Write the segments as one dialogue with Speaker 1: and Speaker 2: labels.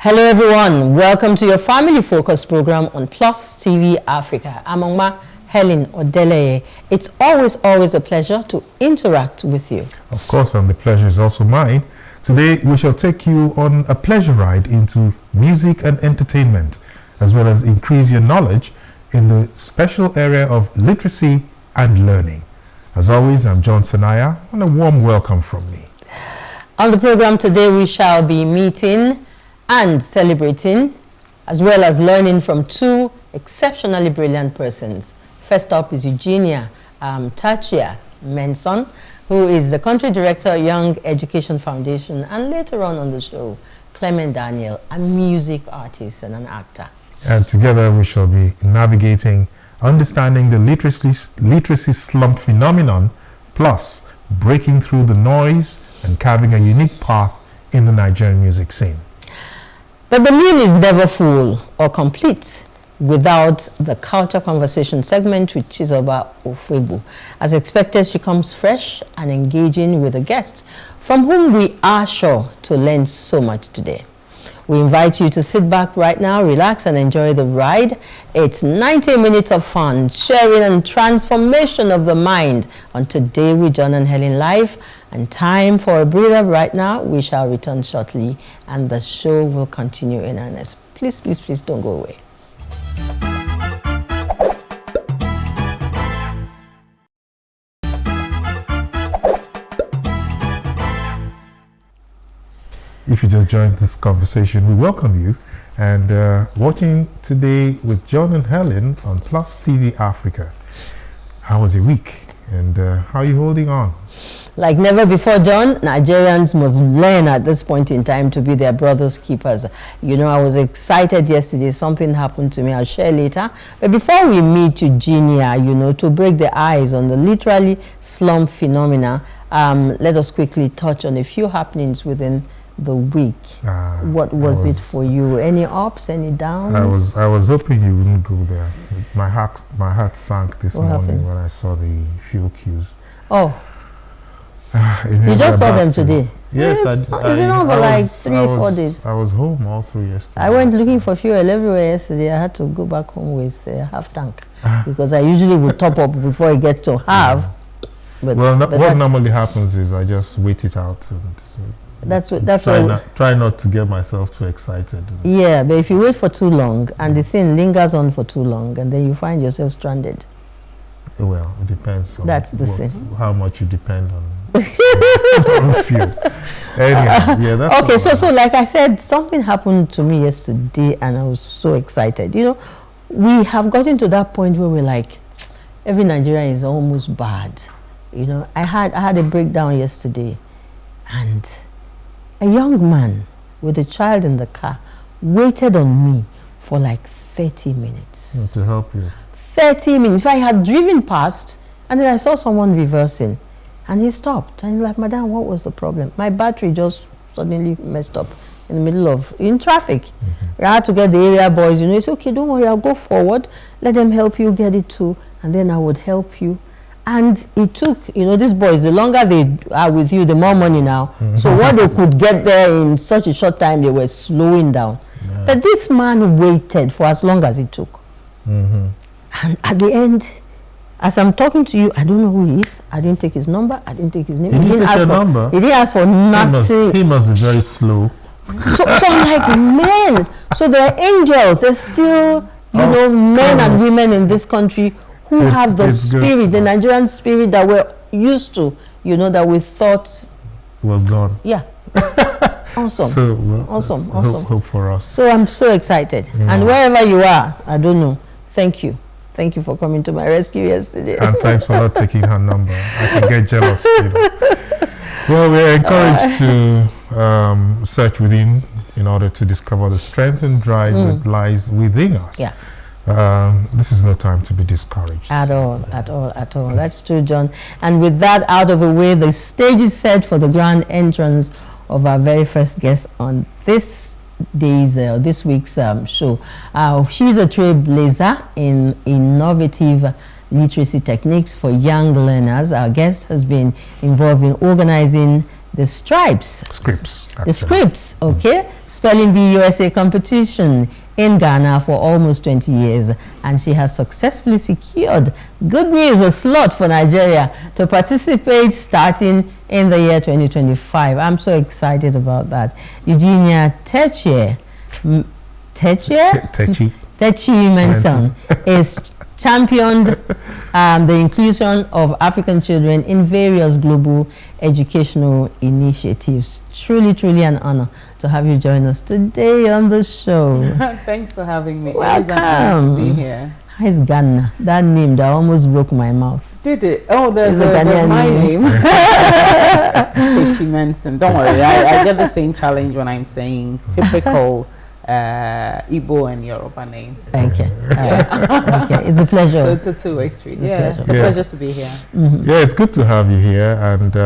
Speaker 1: Hello everyone, welcome to your family focus program on PlusTvAfrica. I'm Helen Odeleye. It's always a pleasure to interact with you.
Speaker 2: Of course, and the pleasure is also mine. Today we shall take you on a pleasure ride into music and entertainment, as well as increase your knowledge in the special area of literacy and learning. As always, I'm John Sanaya, and a warm welcome from me.
Speaker 1: On the program today we shall be meeting and celebrating, as well as learning from two exceptionally brilliant persons. First up is Eugenia Tachie-Menson, who is the Country Director, Young Education Foundation, and later on the show, Clement Daniel, a music artist and an actor.
Speaker 2: And together we shall be navigating, understanding the literacy slump phenomenon, plus breaking through the noise and carving a unique path in the Nigerian music scene.
Speaker 1: But the meal is never full or complete without the culture conversation segment with Chizoba Ofebu. As expected, she comes fresh and engaging with a guest from whom we are sure to learn so much today. We invite you to sit back right now, relax and enjoy the ride. It's 90 minutes of fun, sharing and transformation of the mind on Today with John and Helen Live. And time for a breather right now. We shall return shortly and the show will continue in earnest. Please don't go away.
Speaker 2: If you just joined this conversation, we welcome you. And watching Today with John and Helen on PlusTvAfrica. How was your week? And how are you holding on?
Speaker 1: Like never before, John, Nigerians must learn at this point in time to be their brother's keepers. You know, I was excited yesterday. Something happened to me. I'll share later. But before we meet Eugenia, you know, to break the ice on the literally slump phenomena, let us quickly touch on a few happenings within the week. What was it for you? Any ups, any downs?
Speaker 2: I was hoping you wouldn't go there. My heart sank this morning when I saw the fuel queues.
Speaker 1: Oh. You just saw them today?
Speaker 2: Yes,
Speaker 1: it's been over like 3 or 4 days.
Speaker 2: I was home all through yesterday.
Speaker 1: I went looking for fuel everywhere yesterday. I had to go back home with a half tank because I usually would top up before it gets to half.
Speaker 2: Yeah.
Speaker 1: But
Speaker 2: what normally happens is I just wait it out and try not to get myself too excited.
Speaker 1: Yeah, but if you wait for too long and the thing lingers on for too long, and then you find yourself stranded.
Speaker 2: Well, it depends on how much you depend on fuel. Anyhow, yeah, that's
Speaker 1: okay. So like I said, something happened to me yesterday, and I was so excited. You know, we have gotten to that point where we're like, every Nigerian is almost bad. You know, I had a breakdown yesterday, and a young man with a child in the car waited on me for like 30 minutes.
Speaker 2: To help you.
Speaker 1: 30 minutes. I had driven past and then I saw someone reversing and he stopped and he's like, "Madam, what was the problem?" My battery just suddenly messed up in the middle of traffic. I had to get the area boys, you know, it's okay, don't worry, I'll go forward, let them help you get it too, and then I would help you. And it took, you know, these boys, the longer they are with you, the more money now. So what they could get there in such a short time, they were slowing down. Yeah. But this man waited for as long as it took. And at the end, as I'm talking to you, I don't know who he is. I didn't take his number. I didn't take his name.
Speaker 2: He didn't ask for number.
Speaker 1: He didn't ask for nothing.
Speaker 2: He must be very slow.
Speaker 1: So I'm like, man. So there are angels. There's still, you know, men and women in this country who have the spirit, the Nigerian spirit that we're used to, you know, that we thought
Speaker 2: was gone.
Speaker 1: Yeah. Awesome.
Speaker 2: So, well,
Speaker 1: awesome.
Speaker 2: Hope for us.
Speaker 1: So I'm so excited. Yeah. And wherever you are, I don't know. Thank you. Thank you for coming to my rescue yesterday.
Speaker 2: And thanks for not taking her number. I can get jealous. You know. Well, we're encouraged to search within in order to discover the strength and drive that lies within us.
Speaker 1: Yeah.
Speaker 2: This is no time to be discouraged.
Speaker 1: At all. That's true, John. And with that out of the way, the stage is set for the grand entrance of our very first guest on this week's show. She's a trailblazer in innovative literacy techniques for young learners. Our guest has been involved in organizing the stripes.
Speaker 2: Scripts.
Speaker 1: The scripts, okay? Spelling Bee USA competition in Ghana for almost 20 years, and she has successfully secured, good news, a slot for Nigeria to participate starting in the year 2025. I'm so excited about that. Eugenia Tachie-Menson is championed the inclusion of African children in various global educational initiatives. Truly, truly an honor to have you join us today on the show.
Speaker 3: Thanks for having me.
Speaker 1: Welcome.
Speaker 3: It is an honor to be here.
Speaker 1: How is Ghana? That name that almost broke my mouth.
Speaker 3: Did it? Oh, there's
Speaker 1: Is it Ghanaian
Speaker 3: my
Speaker 1: name?
Speaker 3: name. Tachie-Menson. Don't worry, I get the same challenge when I'm saying typical Igbo and Yoruba names.
Speaker 1: Thank you. Okay, it's a pleasure.
Speaker 3: So it's a two-way street. Yeah, it's a pleasure to be here.
Speaker 2: Yeah, it's good to have you here, and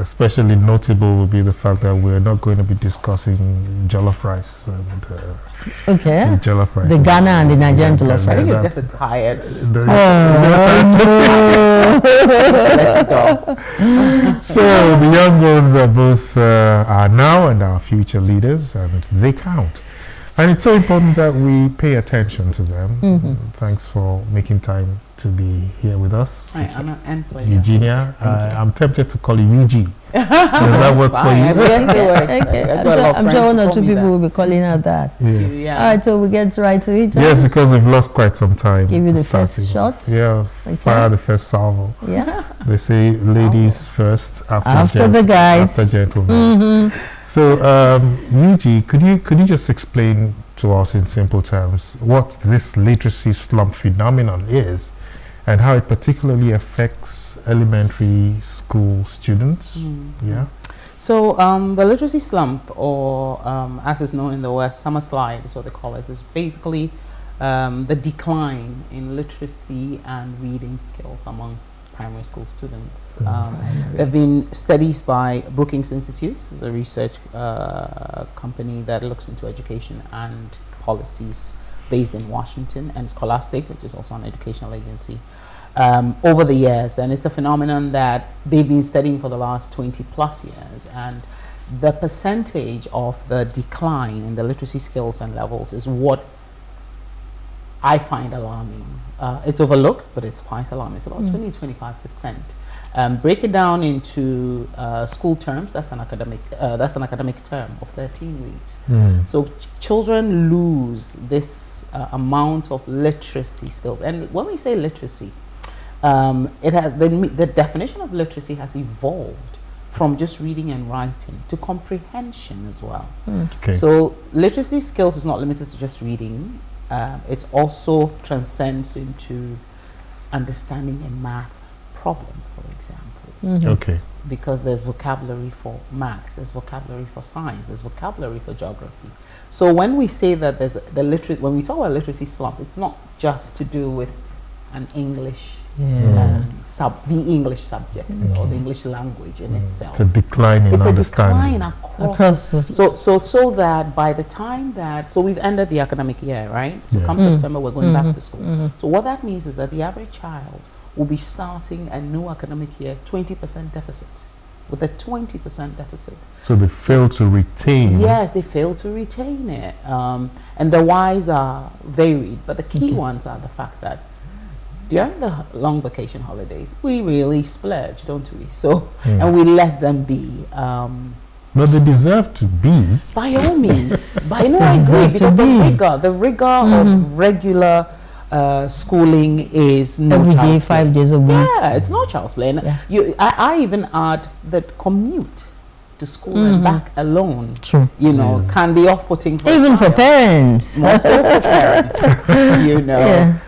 Speaker 2: especially notable will be the fact that we're not going to be discussing jollof rice and jollof rice.
Speaker 1: The Ghana and the Nigerian jollof
Speaker 3: I
Speaker 1: rice.
Speaker 3: think it's just a tired.
Speaker 2: So the young ones are both are now and our future leaders, and they count. And it's so important that we pay attention to them. Thanks for making time to be here with us. Eugenia, I'm tempted to call you Eugene. Does that work for you?
Speaker 1: I'm sure one or two people will be calling her that.
Speaker 2: Yes.
Speaker 3: Yeah.
Speaker 1: All right, so we get right to it.
Speaker 2: Yes, because we've lost quite some time.
Speaker 1: Give you the first shot.
Speaker 2: Yeah, fire the first salvo.
Speaker 1: Yeah.
Speaker 2: They say ladies first,
Speaker 1: after the guys.
Speaker 2: After gentlemen. So, Yuji, could you just explain to us in simple terms what this literacy slump phenomenon is, and how it particularly affects elementary school students? Yeah.
Speaker 3: So the literacy slump, or as is known in the West, summer slide is what they call it, is basically the decline in literacy and reading skills among primary school students. There have been studies by Brookings Institute, a research company that looks into education and policies based in Washington, and Scholastic, which is also an educational agency, over the years. And it's a phenomenon that they've been studying for the last 20 plus years. And the percentage of the decline in the literacy skills and levels is what I find alarming. It's overlooked, but it's quite alarming. It's about 20–25%. Break it down into school terms. That's an academic term of 13 weeks. So children lose this amount of literacy skills. And when we say literacy, it has the definition of literacy has evolved from just reading and writing to comprehension as well. So literacy skills is not limited to just reading. It also transcends into understanding a math problem, for example. Because there's vocabulary for maths, there's vocabulary for science, there's vocabulary for geography. So when we say that there's when we talk about literacy slump, it's not just to do with an English the English subject or the English language in itself.
Speaker 2: It's a decline in understanding.
Speaker 3: It's a decline across. So that by the time that, so we've ended the academic year, right? So come September, we're going back to school. So what that means is that the average child will be starting a new academic year 20% deficit, with a 20% deficit.
Speaker 2: So they fail to retain.
Speaker 3: Yes, they fail to retain it. And the whys are varied, but the key ones are the fact that during the long vacation holidays, we really splurge, don't we? So, and we let them be.
Speaker 2: But they deserve to be.
Speaker 3: By all means. I agree, because the rigor of regular schooling is no
Speaker 1: every day, 5 days a week.
Speaker 3: Yeah, it's not child's play. I even add that commute to school and back alone, can be off-putting for
Speaker 1: even for parents.
Speaker 3: More so for parents,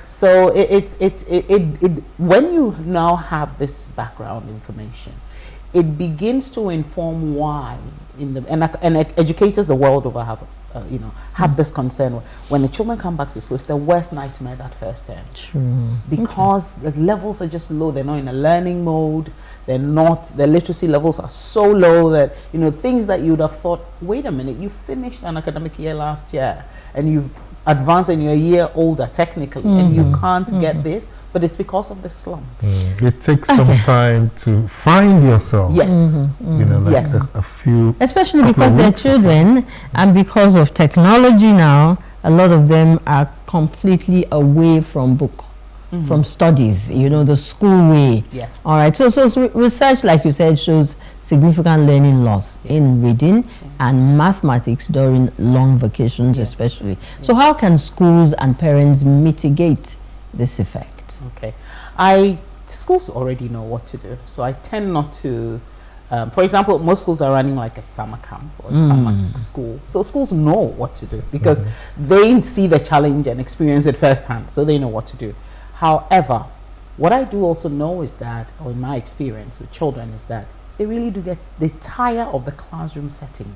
Speaker 3: So when you now have this background information, it begins to inform why and educators the world over have this concern when the children come back to school. It's the worst nightmare that first term.
Speaker 1: True.
Speaker 3: Because the levels are just low. They're not in a learning mode. Their literacy levels are so low that things that you would have thought, wait a minute, you finished an academic year last year and you've advanced and you're a year older technically, and you can't get this. but it's because of the slump.
Speaker 2: It takes some time to find yourself.
Speaker 3: Yes.
Speaker 2: You know, like
Speaker 3: Yes.
Speaker 2: a few.
Speaker 1: Especially
Speaker 2: couple
Speaker 1: because
Speaker 2: of
Speaker 1: they're
Speaker 2: weeks.
Speaker 1: children, and because of technology now, a lot of them are completely away from book, from studies, you know, the school way.
Speaker 3: Yes.
Speaker 1: All right. So research, like you said, shows significant learning loss in reading and mathematics during long vacations, especially. So how can schools and parents mitigate this effect?
Speaker 3: Okay. Schools already know what to do, so I tend not to. For example, most schools are running like a summer camp or a summer school, so schools know what to do because they see the challenge and experience it firsthand, so they know what to do. However, what I do also know is that, or in my experience with children, is that they really do they tire of the classroom setting.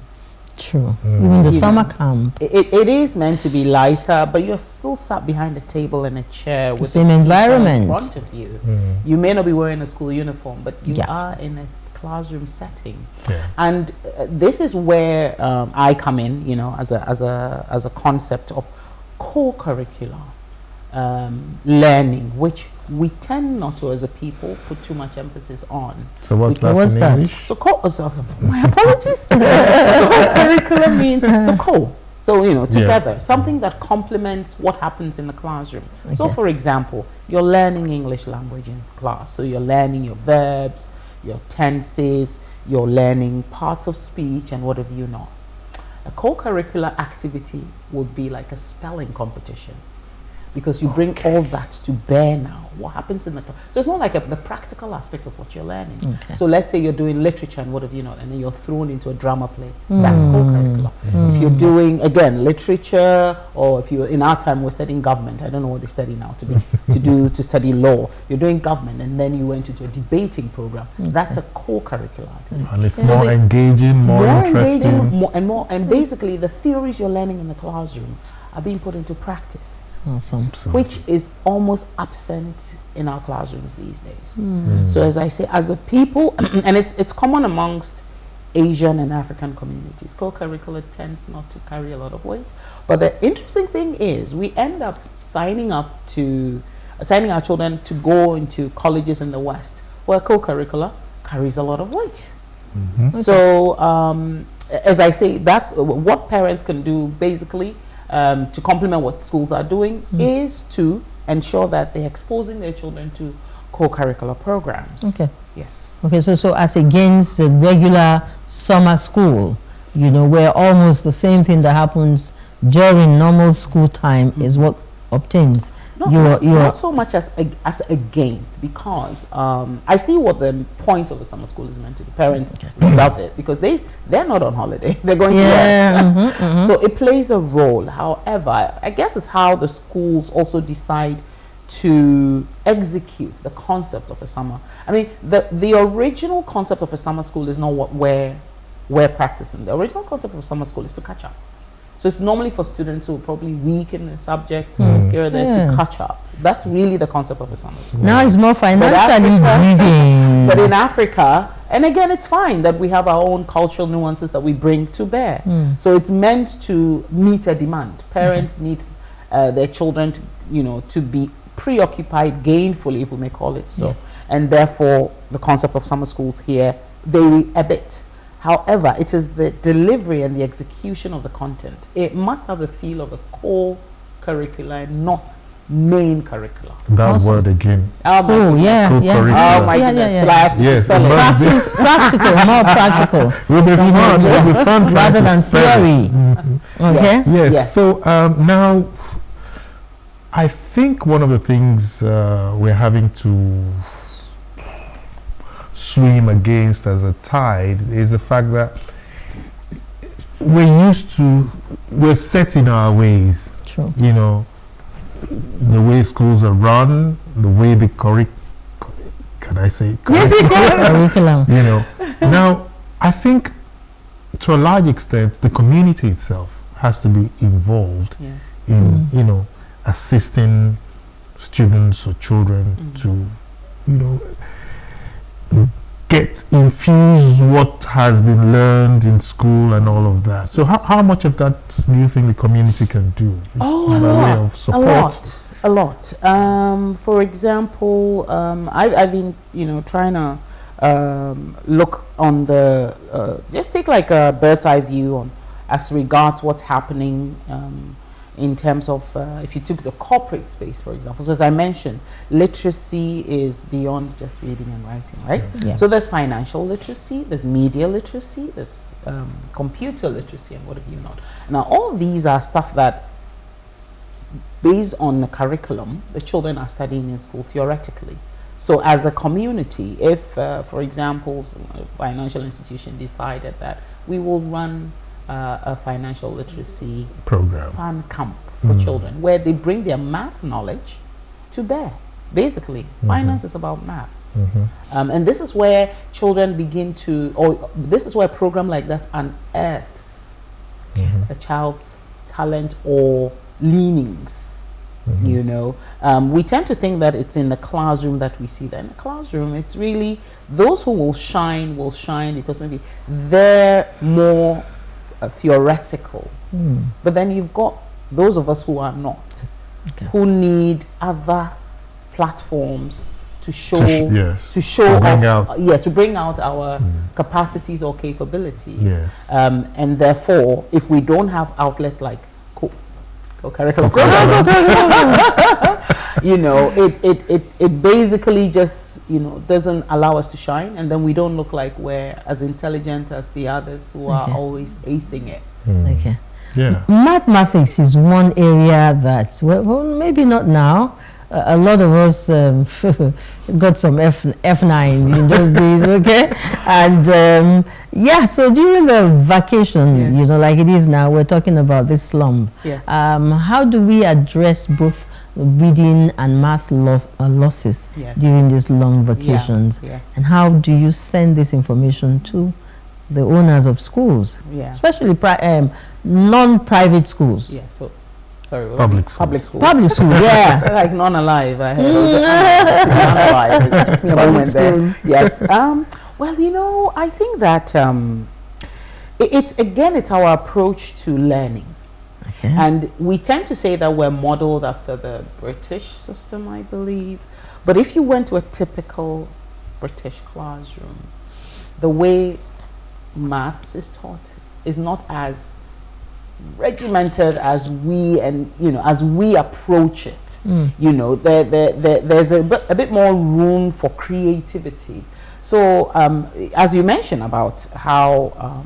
Speaker 1: True. Even the
Speaker 3: You
Speaker 1: summer
Speaker 3: know,
Speaker 1: camp,
Speaker 3: it is meant to be lighter, but you're still sat behind a table and a chair with
Speaker 1: same
Speaker 3: a teacher
Speaker 1: environment.
Speaker 3: in front of you. You may not be wearing a school uniform, but you
Speaker 1: Yeah.
Speaker 3: are in a classroom setting.
Speaker 2: Yeah.
Speaker 3: And this is where I come in, you know, as a concept of co-curricular learning, which we tend not to, as a people, put too much emphasis on.
Speaker 2: So what's that
Speaker 1: What's
Speaker 2: in
Speaker 1: that?
Speaker 2: English?
Speaker 3: So my apologies. Co-curricular means so co. So, you know, together, something that complements what happens in the classroom. So, for example, you're learning English language in class. So you're learning your verbs, your tenses, you're learning parts of speech and whatever you know. A co-curricular activity would be like a spelling competition, because you bring all that to bear now. What happens in the class? So it's more like the practical aspect of what you're learning. So let's say you're doing literature and whatever you know, and then you're thrown into a drama play. That's co-curricular. If you're doing, again, literature, or if you're, in our time, we're studying government. I don't know what they study now to study law. You're doing government, and then you went into a debating program. That's a co-curricular activity.
Speaker 2: And it's more engaging, more interesting.
Speaker 3: Engaging, and basically the theories you're learning in the classroom are being put into practice.
Speaker 1: Awesome.
Speaker 3: Which is almost absent in our classrooms these days. So as I say, as a people, and it's common amongst Asian and African communities, co-curricular tends not to carry a lot of weight. But the interesting thing is we end up signing our children to go into colleges in the West where co-curricular carries a lot of weight. So as I say, that's what parents can do basically to complement what schools are doing is to ensure that they're exposing their children to co-curricular programs.
Speaker 1: Okay.
Speaker 3: Yes.
Speaker 1: Okay, so as against the regular summer school, you know, where almost the same thing that happens during normal school time is what obtains.
Speaker 3: Not so much as against, because I see what the point of the summer school is meant to do. Parents love it because they're not on holiday; they're going to work. So it plays a role. However, I guess it's how the schools also decide to execute the concept of a summer. I mean, the original concept of a summer school is not what we're practicing. The original concept of a summer school is to catch up. So it's normally for students who are probably weak in the subject, here or there, to catch up. That's really the concept of a summer school.
Speaker 1: Now it's more financially driven.
Speaker 3: But in Africa, and again, it's fine that we have our own cultural nuances that we bring to bear. So it's meant to meet a demand. Parents need their children to be preoccupied gainfully, if we may call it so. And therefore, the concept of summer schools here vary a bit. However, it is the delivery and the execution of the content. It must have the feel of a core curricular and not main curricular.
Speaker 2: That word again.
Speaker 1: Oh, yeah.
Speaker 2: Co-curricular.
Speaker 3: Oh my goodness.
Speaker 1: Yeah.
Speaker 3: Shall I ask you to
Speaker 2: Yes,
Speaker 3: spell it?
Speaker 1: Practice, practical, more practical.
Speaker 2: Will be fun. Will be fun
Speaker 1: rather
Speaker 2: trying
Speaker 1: than
Speaker 2: to spell
Speaker 1: theory.
Speaker 2: it.
Speaker 1: Okay.
Speaker 2: Yes.
Speaker 3: Yes.
Speaker 2: So now, I think one of the things we're having to swim against as a tide is the fact that we're set in our ways.
Speaker 1: True.
Speaker 2: You know, the way schools are run, the way the
Speaker 1: Curriculum.
Speaker 2: you know. Now, I think to a large extent, the community itself has to be involved in, assisting students or children to, infuse what has been learned in school and all of that. So how much of that do you think the community can do?
Speaker 3: Oh,
Speaker 2: by
Speaker 3: a
Speaker 2: way
Speaker 3: lot.
Speaker 2: of support?
Speaker 3: A lot. A lot. For example, I've been, trying to look on the, just take like a bird's eye view on as regards what's happening in terms of, if you took the corporate space, for example. So as I mentioned, literacy is beyond just reading and writing, right?
Speaker 1: Yeah.
Speaker 3: So there's financial literacy, there's media literacy, there's computer literacy, and what have you not. Now, all these are stuff that, based on the curriculum, the children are studying in school theoretically. So as a community, if, for example, a financial institution decided that we will run a financial literacy
Speaker 2: Program.
Speaker 3: fun camp for children, where they bring their math knowledge to bear. Basically, finance is about maths. And this is where children begin to, or this is where a program like that unearths a child's talent or leanings. We tend to think that it's in the classroom that we see that. In the classroom, it's really those who will shine because maybe they're more theoretical. But then you've got those of us who are not, who need other platforms to show, to bring out our capacities or capabilities. And therefore, if we don't have outlets like co-curricular programs, it basically just doesn't allow us to shine, and then we don't look like we're as intelligent as the others who are always acing it.
Speaker 1: Mathematics is one area that, well, maybe not now. A lot of us got some F9 in those days, okay? And so during the vacation, like it is now, we're talking about this slump. How do we address both reading and math losses during these long vacations? And how do you send this information to the owners of schools, especially non-private schools?
Speaker 3: Sorry,
Speaker 2: public schools.
Speaker 1: Public schools, yeah.
Speaker 3: Like non-alive. I heard non-alive.
Speaker 1: Public schools.
Speaker 3: Yes. Well, I think that it's our approach to learning. And we tend to say that we're modeled after the British system, I believe. But if you went to a typical British classroom, the way maths is taught is not as regimented as we approach it. There's a bit more room for creativity. So as you mentioned about how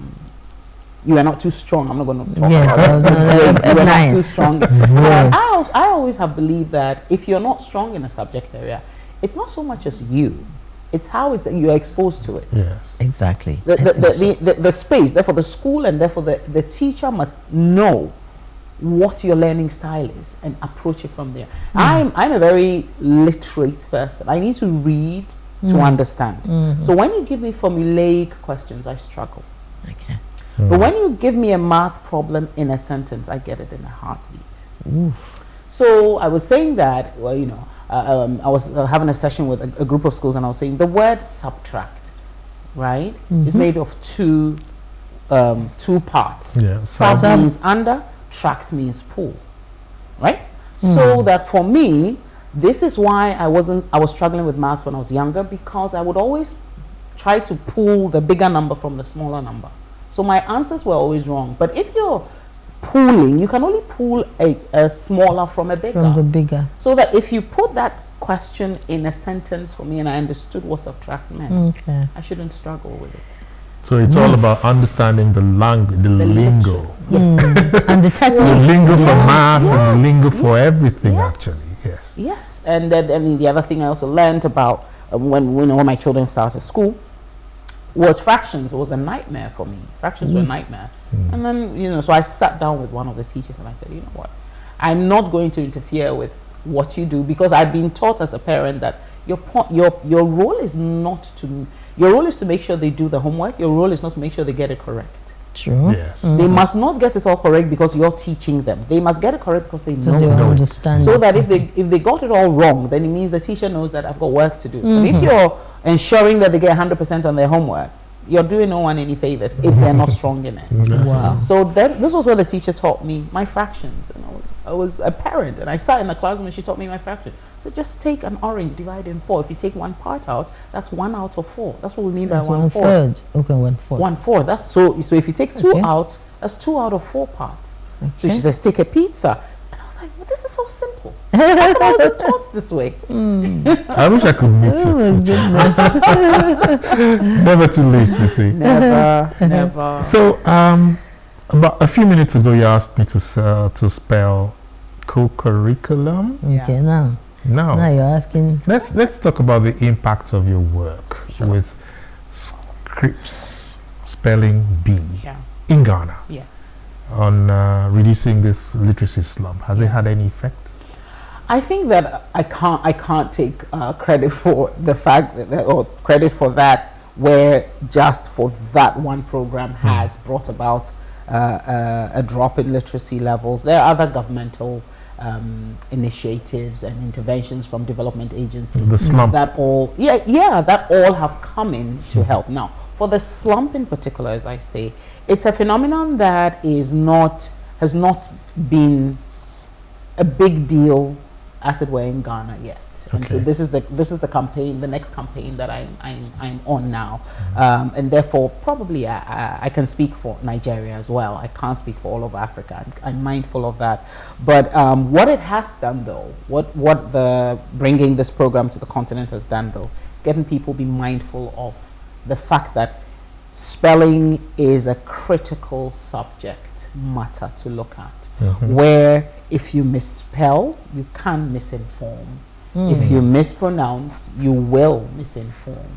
Speaker 3: you are not too strong, I'm not going to talk about you are not too strong. I always have believed that if you're not strong in a subject area, it's not so much as you, it's how you're exposed to it.
Speaker 1: Exactly.
Speaker 3: The space, therefore the school, and therefore the teacher must know what your learning style is and approach it from there. I'm a very literate person. I need to read to understand. So when you give me formulaic questions, I struggle. But when you give me a math problem in a sentence, I get it in a heartbeat. So I was saying that, I was having a session with a group of schools, and I was saying the word subtract, right, is made of two parts. Sub means under, tract means pull, right? So that for me, this is why I was struggling with maths when I was younger, because I would always try to pull the bigger number from the smaller number. So my answers were always wrong. But if you're pulling, you can only pull a smaller from a bigger.
Speaker 1: From the bigger.
Speaker 3: So that if you put that question in a sentence for me and I understood what subtract meant, I shouldn't struggle with it.
Speaker 2: So it's all about understanding the lingo.
Speaker 1: And the technique.
Speaker 2: The lingo for math and the lingo for everything, actually.
Speaker 3: Yes. And then the other thing I also learned about when my children started school was fractions. It was a nightmare for me. Fractions were a nightmare. And then, so I sat down with one of the teachers and I said, you know what? I'm not going to interfere with what you do, because I've been taught as a parent that your role is your role is to make sure they do the homework. Your role is not to make sure they get it correct.
Speaker 1: True.
Speaker 3: They must not get it all correct because you're teaching them. They must get it correct because they know
Speaker 1: they
Speaker 3: it.
Speaker 1: understand.
Speaker 3: So that if they got it all wrong, then it means the teacher knows that I've got work to do. But if you're ensuring that they get 100% on their homework, you're doing no one any favors if they're not strong in it.
Speaker 1: Wow.
Speaker 3: So this was what the teacher taught me, my fractions, and I was was a parent, and I sat in the classroom and she taught me my fraction. So just take an orange, divide it in 4. If you take one part out, that's 1 out of 4. That's what we mean
Speaker 1: That's
Speaker 3: by 1/4.
Speaker 1: 1/3. Okay, 1/4.
Speaker 3: 1/4. That's so if you take 2
Speaker 1: Okay.
Speaker 3: out, that's 2 out of 4 parts. So
Speaker 1: Okay.
Speaker 3: she says, take a pizza. And I was like, well, this is so simple. How come I wasn't taught this way?
Speaker 2: I wish I could meet
Speaker 1: Oh my
Speaker 2: you. teacher.
Speaker 1: goodness.
Speaker 2: Never too late, they say.
Speaker 3: Never.
Speaker 2: So, about a few minutes ago, you asked me to spell co-curriculum.
Speaker 1: Okay, now
Speaker 2: Now,
Speaker 1: you're asking.
Speaker 2: let's talk about the impact of your work
Speaker 3: Sure.
Speaker 2: with Scripps Spelling Bee
Speaker 3: Yeah.
Speaker 2: in Ghana
Speaker 3: Yeah.
Speaker 2: on reducing this literacy slump. Has it had any effect?
Speaker 3: I think that I can't take credit for the fact that, or credit for that, where just for that one program has brought about a drop in literacy levels. There are other governmental initiatives and interventions from development agencies
Speaker 2: The slump.
Speaker 3: that all that all have come in to help. Now, for the slump in particular, as I say, it's a phenomenon that has not been a big deal, as it were, in Ghana yet. And so
Speaker 2: Okay.
Speaker 3: this is the campaign, the next campaign that I'm on now, and therefore probably I can speak for Nigeria as well. I can't speak for all of Africa. I'm mindful of that. But what it has done, though, what the bringing this program to the continent has done, though, is getting people be mindful of the fact that spelling is a critical subject matter to look at, where if you misspell, you can misinform. If you mispronounce, you will misinform.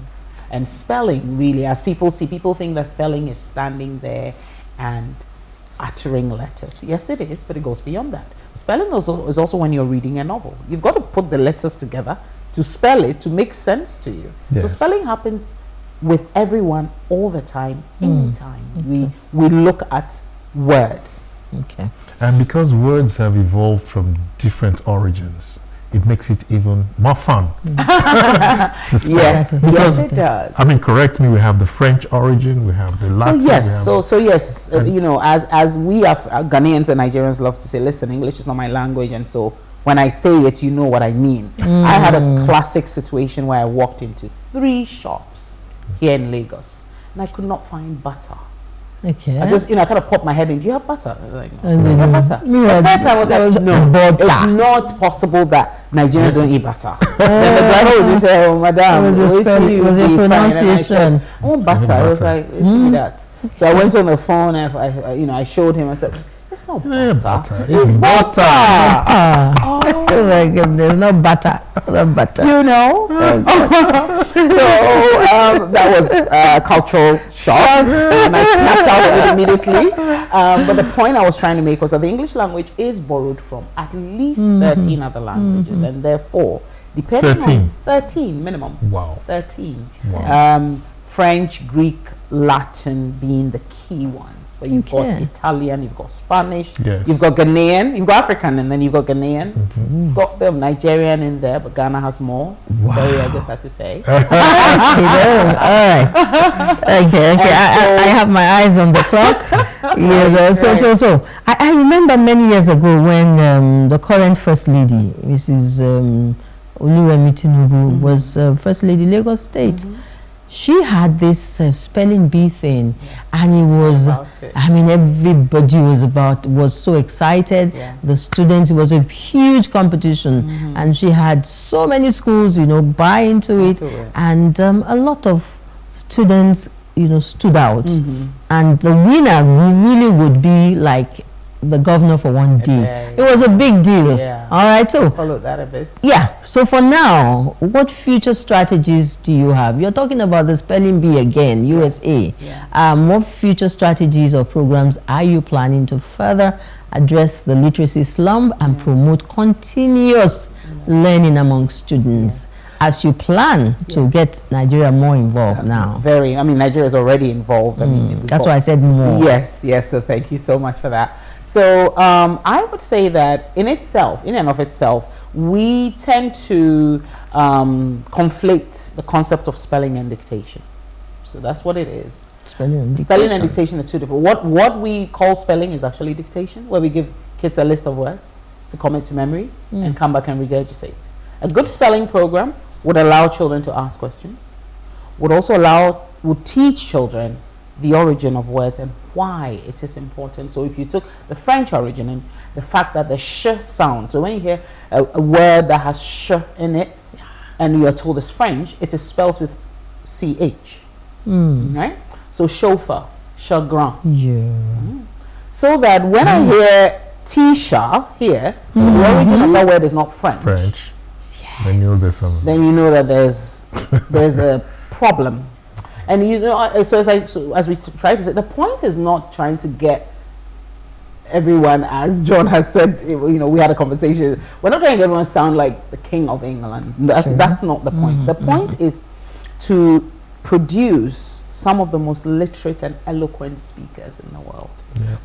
Speaker 3: And spelling, really, as people see, people think that spelling is standing there and uttering letters. Yes, it is, but it goes beyond that. Spelling is also when you're reading a novel. You've got to put the letters together to spell it to make sense to you. So
Speaker 2: Yes.
Speaker 3: spelling happens with everyone all the time, anytime. We look at words.
Speaker 1: Okay.
Speaker 2: And because words have evolved from different origins, it makes it even more fun to spell.
Speaker 3: Yes,
Speaker 2: Because,
Speaker 3: yes, it does.
Speaker 2: I mean, correct me, we have the French origin, we have the Latin.
Speaker 3: So
Speaker 2: we
Speaker 3: yes,
Speaker 2: have
Speaker 3: so yes, you know, as we Ghanaians and Nigerians love to say, listen, English is not my language, and so when I say it, you know what I mean. I had a classic situation where I walked into 3 shops here in Lagos, and I could not find butter.
Speaker 1: Okay.
Speaker 3: I just, I kind of popped my head in. Do you have butter? I was like, no.
Speaker 1: And
Speaker 3: Do you
Speaker 1: then
Speaker 3: have butter?
Speaker 1: me
Speaker 3: At
Speaker 1: was-
Speaker 3: first I was
Speaker 1: that
Speaker 3: like,
Speaker 1: was
Speaker 3: no,
Speaker 1: butter.
Speaker 3: it's not possible that Nigerians don't eat butter. Then the driver would just say, oh, madam,
Speaker 1: It was your
Speaker 3: wait till
Speaker 1: spelling-
Speaker 3: you
Speaker 1: it was your
Speaker 3: be fine. And I said,
Speaker 1: pronunciation.
Speaker 3: I want butter. I was
Speaker 2: butter.
Speaker 3: like, give me that. So I went on the phone and I showed him. I said, it's not butter.
Speaker 2: butter.
Speaker 3: It's
Speaker 2: It's
Speaker 3: butter.
Speaker 1: Oh my goodness, no butter. No butter.
Speaker 3: You know? So that was a cultural shock, and I snapped out of it immediately. But the point I was trying to make was that the English language is borrowed from at least 13 other languages, and therefore, depending
Speaker 2: 13.
Speaker 3: on 13 minimum,
Speaker 2: Wow.
Speaker 3: 13.
Speaker 2: Wow.
Speaker 3: French, Greek, Latin being the key ones. But you've got
Speaker 1: Okay.
Speaker 3: Italian, you've got Spanish,
Speaker 2: Yes.
Speaker 3: you've got Ghanaian, you've got African, and then you've got Ghanaian. You've got a bit of Nigerian in there, but Ghana has more. Sorry, I just had to say.
Speaker 1: All right. Okay. I have my eyes on the clock. So I remember many years ago when the current First Lady, Mrs. Oluwemi Tinubu, was First Lady Lagos State. She had this spelling bee thing, and it was,
Speaker 3: About it.
Speaker 1: I mean, everybody was so excited.
Speaker 3: Yeah.
Speaker 1: The students, it was a huge competition, and she had so many schools, buy into it,
Speaker 3: Into it.
Speaker 1: and a lot of students, stood out. And the winner really would be like the governor for one day.
Speaker 3: day.
Speaker 1: It was a big deal.
Speaker 3: Yeah.
Speaker 1: All right, so
Speaker 3: Follow that a bit.
Speaker 1: yeah, so for now, what future strategies do you have? You're talking about the spelling bee again, USA.
Speaker 3: Yeah.
Speaker 1: What future strategies or programs are you planning to further address the literacy slump and promote continuous learning among students as you plan to get Nigeria more involved now?
Speaker 3: I mean, Nigeria is already involved. I mean, we've
Speaker 1: That's
Speaker 3: got-
Speaker 1: why I said more.
Speaker 3: Yes, so thank you so much for that. So I would say that in and of itself, we tend to conflate the concept of spelling and dictation. So that's what it is.
Speaker 1: Spelling and
Speaker 3: Spelling and
Speaker 1: dictation.
Speaker 3: dictation are two different. What we call spelling is actually dictation, where we give kids a list of words. to commit to memory and come back and regurgitate. A good spelling program would allow children to ask questions, would teach children the origin of words and why it is important. So if you took the French origin and the fact that the sh sound, so when you hear a word that has sh in it and you are told it's French, it is spelled with ch, right? So chauffeur, chagrin. So that when I hear Tisha here, the origin of that word is not French.
Speaker 2: Then you know there's some.
Speaker 3: Then you know that there's a problem. And you know, as we try to say, the point is not trying to get everyone, as John has said, you know, we had a conversation. We're not trying to get everyone sound like the King of England. That's not the point. The point is to produce some of the most literate and eloquent speakers in the world.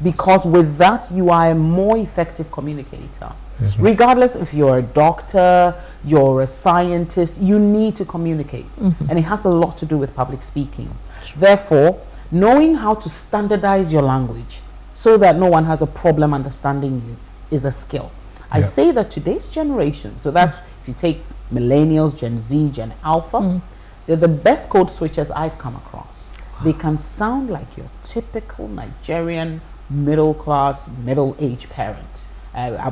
Speaker 3: Because with that, you are a more effective communicator. Regardless if you're a doctor, you're a scientist, you need to communicate. And it has a lot to do with public speaking. Therefore, knowing how to standardize your language so that no one has a problem understanding you is a skill. I say that today's generation, so that's if you take millennials, Gen Z, Gen Alpha, they're the best code switchers I've come across. They can sound like your typical Nigerian middle-class, middle-aged parent.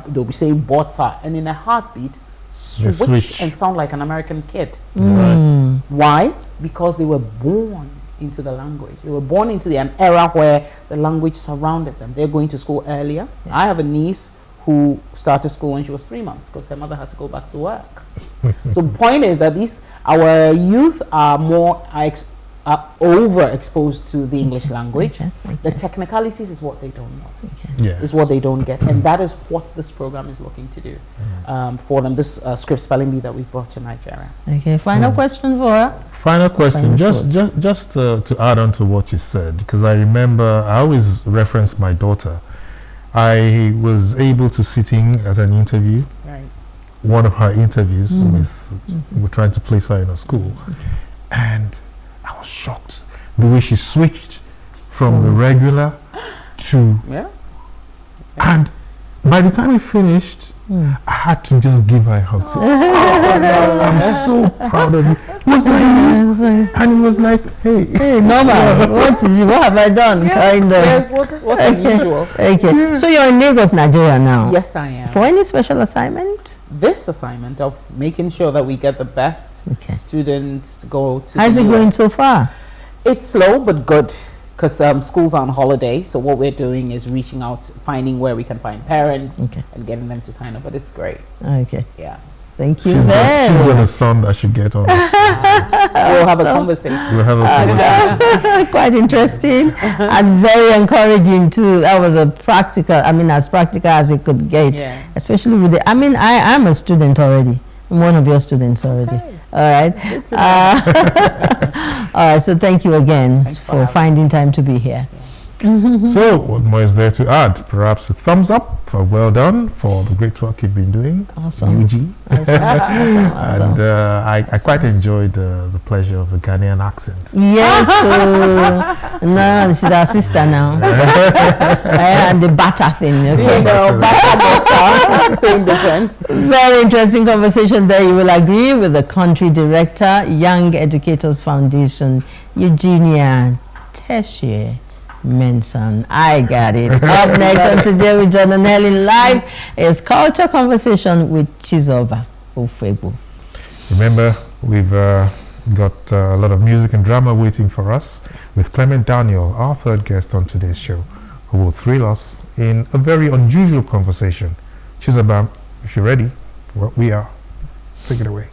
Speaker 3: They'll be saying butter, and in a heartbeat, switch and sound like an American kid. Why? Because they were born into the language. They were born into an era where the language surrounded them. They're going to school earlier. I have a niece who started school when she was 3 months because her mother had to go back to work. So the point is that our youth are overexposed to the English language. The technicalities is what they don't know. Is what they don't get, and that is what this program is looking to do for them. This script spelling bee that we brought to Nigeria.
Speaker 1: Final question for her.
Speaker 2: Final question. Just to add on to what you said, because I remember I always reference my daughter. I was able to sit in at an interview. One of her interviews we're trying to place her in a school, and I was shocked the way she switched from the regular to and by the time we finished I had to just give her a hug. I'm so proud of you. It was like, and it was like, hey
Speaker 1: Norma, what have I done?
Speaker 3: What's unusual?
Speaker 1: So you're in Lagos, Nigeria now?
Speaker 3: Yes, I am.
Speaker 1: For any special assignment?
Speaker 3: This assignment of making sure that we get the best students to go to.
Speaker 1: How's it going so far?
Speaker 3: It's slow but good, because schools are on holiday. So what we're doing is reaching out, finding where we can find parents and getting them to sign up. But it's great. Yeah.
Speaker 2: Thank you. She's got a son that should get on.
Speaker 3: We'll have a conversation.
Speaker 2: We'll have a conversation.
Speaker 1: Quite interesting and very encouraging too. That was as practical as it could get. Especially with the, I'm a student already. I'm one of your students already. All right. All right. So thank you again for finding time to be here.
Speaker 2: So what more is there to add? Perhaps a thumbs up for well done for the great work you've been doing.
Speaker 1: Awesome.
Speaker 2: Awesome. And I quite enjoyed the pleasure of the Ghanaian accent.
Speaker 1: Yes. No, she's our sister now. And the batter thing.
Speaker 3: Same difference.
Speaker 1: Very interesting conversation there. You will agree with the country director, Young Educators Foundation, Eugenia Tachie-Menson. I got it. Up next on Today with John and Helen Live is Culture Conversation with Chizoba Ofebo.
Speaker 2: Remember, we've got a lot of music and drama waiting for us with Clement Daniel, our third guest on today's show, who will thrill us in a very unusual conversation. Chizoba, if you're ready, well, we are. Take it away.